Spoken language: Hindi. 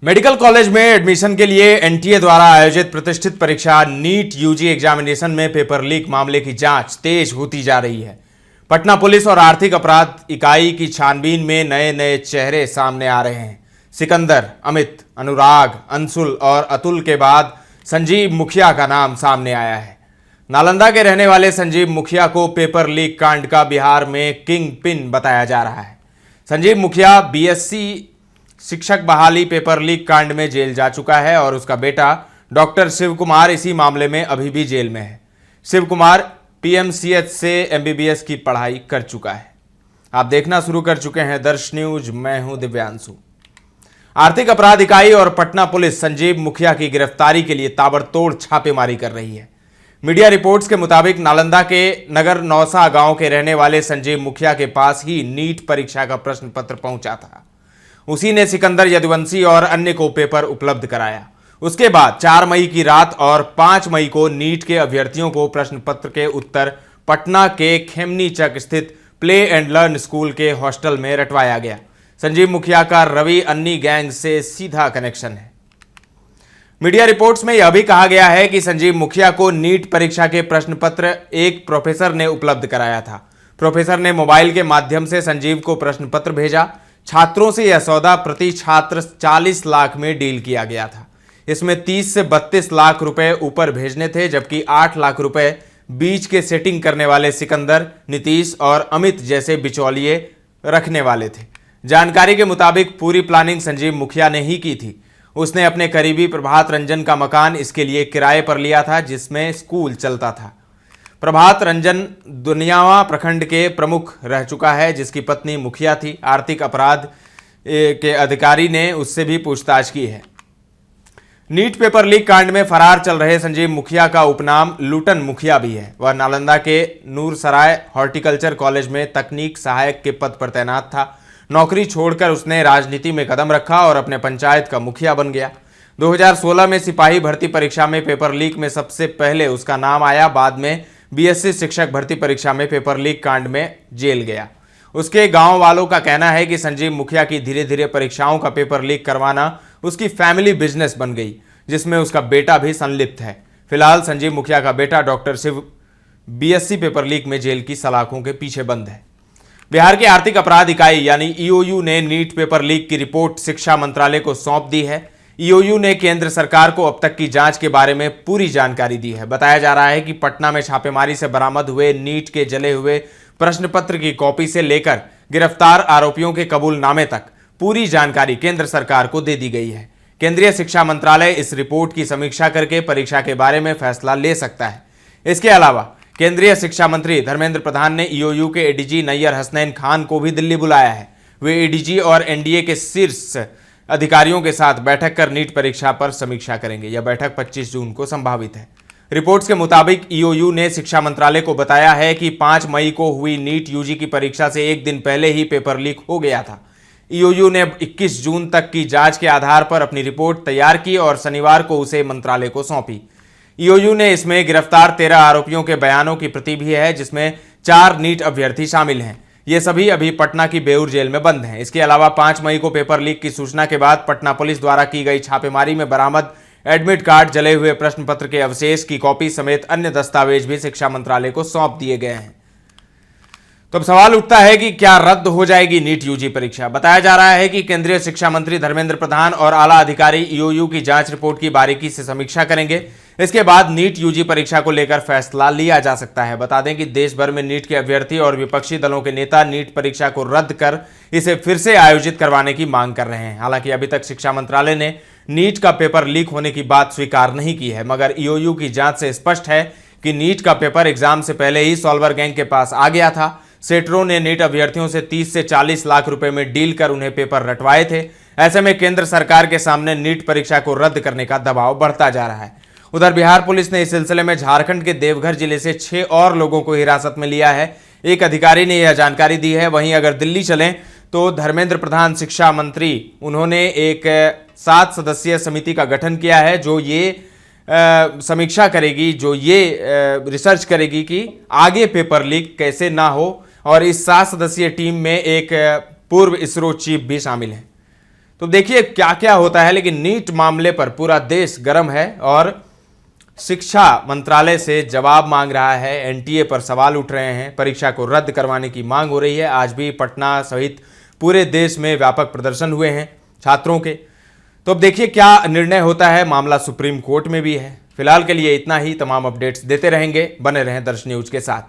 मेडिकल कॉलेज में एडमिशन के लिए एनटीए द्वारा आयोजित प्रतिष्ठित परीक्षा नीट यूजी एग्जामिनेशन में पेपर लीक मामले की जांच तेज होती जा रही है। पटना पुलिस और आर्थिक अपराध इकाई की छानबीन में नए नए चेहरे सामने आ रहे हैं। सिकंदर, अमित, अनुराग, अंशुल और अतुल के बाद संजीव मुखिया का नाम सामने आया है। नालंदा के रहने वाले संजीव मुखिया को पेपर लीक कांड का बिहार में किंग पिन बताया जा रहा है। संजीव मुखिया बीएससी शिक्षक बहाली पेपर लीक कांड में जेल जा चुका है और उसका बेटा डॉक्टर शिव कुमार इसी मामले में अभी भी जेल में है। शिव कुमार पीएमसीएच से एमबीबीएस की पढ़ाई कर चुका है। आप देखना शुरू कर चुके हैं दर्श न्यूज, मैं हूं दिव्यांशु। आर्थिक अपराध इकाई और पटना पुलिस संजीव मुखिया की गिरफ्तारी के लिए ताबड़तोड़ छापेमारी कर रही है। मीडिया रिपोर्ट्स के मुताबिक नालंदा के नगर नौसा गांव के रहने वाले संजीव मुखिया के पास ही नीट परीक्षा का प्रश्न पत्र पहुंचा था। उसी ने सिकंदर, यदुवंशी और अन्य को पेपर उपलब्ध कराया। उसके बाद 4 मई की रात और 5 मई को नीट के अभ्यर्थियों को प्रश्न पत्र के उत्तर पटना के खेमनी चक स्थित प्ले एंड लर्न स्कूल के हॉस्टल में रटवाया गया। संजीव मुखिया का रवि अन्नी गैंग से सीधा कनेक्शन है। मीडिया रिपोर्ट्स में यह भी कहा गया है कि संजीव मुखिया को नीट परीक्षा के प्रश्न पत्र एक प्रोफेसर ने उपलब्ध कराया था। प्रोफेसर ने मोबाइल के माध्यम से संजीव को प्रश्न पत्र भेजा। छात्रों से यह सौदा प्रति छात्र 40 लाख में डील किया गया था। इसमें 30 से 32 लाख रुपए ऊपर भेजने थे, जबकि 8 लाख रुपए बीच के सेटिंग करने वाले सिकंदर, नीतीश और अमित जैसे बिचौलिए रखने वाले थे। जानकारी के मुताबिक पूरी प्लानिंग संजीव मुखिया ने ही की थी। उसने अपने करीबी प्रभात रंजन का मकान इसके लिए किराए पर लिया था, जिसमें स्कूल चलता था। प्रभात रंजन दुनियावा प्रखंड के प्रमुख रह चुका है, जिसकी पत्नी मुखिया थी। आर्थिक अपराध के अधिकारी ने उससे भी पूछताछ की है। नीट पेपर लीक कांड में फरार चल रहे संजीव मुखिया का उपनाम लूटन मुखिया भी है। वह नालंदा के नूरसराय हॉर्टिकल्चर कॉलेज में तकनीक सहायक के पद पर तैनात था। नौकरी छोड़कर उसने राजनीति में कदम रखा और अपने पंचायत का मुखिया बन गया। 2016 में सिपाही भर्ती परीक्षा में पेपर लीक में सबसे पहले उसका नाम आया। बाद में बीएससी शिक्षक भर्ती परीक्षा में पेपर लीक कांड में जेल गया। उसके गांव वालों का कहना है कि संजीव मुखिया की धीरे धीरे परीक्षाओं का पेपर लीक करवाना उसकी फैमिली बिजनेस बन गई, जिसमें उसका बेटा भी संलिप्त है। फिलहाल संजीव मुखिया का बेटा doctor Shiv BSc paper leak में जेल की सलाखों के पीछे बंद है। बिहार की आर्थिक अपराध इकाई यानी ईओयू ने नीट पेपर लीक की रिपोर्ट शिक्षा मंत्रालय को सौंप दी है। ईओयू ने केंद्र सरकार को अब तक की जांच के बारे में पूरी जानकारी दी है। बताया जा रहा है कि पटना में छापेमारी से बरामद हुए नीट के जले हुए प्रश्न पत्र की कॉपी से लेकर गिरफ्तार आरोपियों के कबूलनामे तक पूरी जानकारी केंद्र सरकार को दे दी गई है। केंद्रीय शिक्षा मंत्रालय इस रिपोर्ट की समीक्षा करके परीक्षा के बारे में फैसला ले सकता है। इसके अलावा केंद्रीय शिक्षा मंत्री धर्मेंद्र प्रधान ने ईओयू के एडीजी नैयर हसनैन खान को भी दिल्ली बुलाया है। वे एडीजी और एनडीए के शीर्ष अधिकारियों के साथ बैठक कर नीट परीक्षा पर समीक्षा करेंगे। यह बैठक 25 जून को संभावित है। रिपोर्ट्स के मुताबिक ईओयू ने शिक्षा मंत्रालय को बताया है कि 5 मई को हुई नीट यूजी की परीक्षा से एक दिन पहले ही पेपर लीक हो गया था। ईओयू ने 21 जून तक की जांच के आधार पर अपनी रिपोर्ट तैयार की और शनिवार को उसे मंत्रालय को सौंपी। ईओयू ने इसमें गिरफ्तार 13 आरोपियों के बयानों की प्रति भी है, जिसमें 4 नीट अभ्यर्थी शामिल हैं। ये सभी अभी पटना की बेउर जेल में बंद हैं। इसके अलावा 5 मई को पेपर लीक की सूचना के बाद पटना पुलिस द्वारा की गई छापेमारी में बरामद एडमिट कार्ड, जले हुए प्रश्न पत्र के अवशेष की कॉपी समेत अन्य दस्तावेज भी शिक्षा मंत्रालय को सौंप दिए गए हैं। तो अब सवाल उठता है कि क्या रद्द हो जाएगी नीट यूजी परीक्षा। बताया जा रहा है कि केंद्रीय शिक्षा मंत्री धर्मेंद्र प्रधान और आला अधिकारी ईओयू की जांच रिपोर्ट की बारीकी से समीक्षा करेंगे। इसके बाद नीट यूजी परीक्षा को लेकर फैसला लिया जा सकता है। बता दें कि देश भर में नीट के अभ्यर्थी और विपक्षी दलों के नेता नीट परीक्षा को रद्द कर इसे फिर से आयोजित करवाने की मांग कर रहे हैं। हालांकि अभी तक शिक्षा मंत्रालय ने नीट का पेपर लीक होने की बात स्वीकार नहीं की है, मगर ईओयू की जांच से स्पष्ट है कि नीट का पेपर एग्जाम से पहले ही सॉल्वर गैंग के पास आ गया था। सेटरों ने नीट अभ्यर्थियों से 30 से 40 लाख रुपए में डील कर उन्हें पेपर रटवाए थे। ऐसे में केंद्र सरकार के सामने नीट परीक्षा को रद्द करने का दबाव बढ़ता जा रहा है। उधर बिहार पुलिस ने इस सिलसिले में झारखंड के देवघर जिले से 6 और लोगों को हिरासत में लिया है। एक अधिकारी ने यह जानकारी दी है। वहीं अगर दिल्ली चलें तो धर्मेंद्र प्रधान शिक्षा मंत्री, उन्होंने एक 7 सदस्यीय समिति का गठन किया है, जो ये समीक्षा करेगी, जो ये रिसर्च करेगी कि आगे पेपर लीक कैसे ना हो। और इस 7 सदस्यीय टीम में एक पूर्व इसरो चीफ भी शामिल है। तो देखिए क्या क्या होता है। लेकिन नीट मामले पर पूरा देश गर्म है और शिक्षा मंत्रालय से जवाब मांग रहा है। एनटीए पर सवाल उठ रहे हैं, परीक्षा को रद्द करवाने की मांग हो रही है। आज भी पटना सहित पूरे देश में व्यापक प्रदर्शन हुए हैं छात्रों के। तो अब देखिए क्या निर्णय होता है। मामला सुप्रीम कोर्ट में भी है। फिलहाल के लिए इतना ही। तमाम अपडेट्स देते रहेंगे, बने रहें दर्श न्यूज के साथ।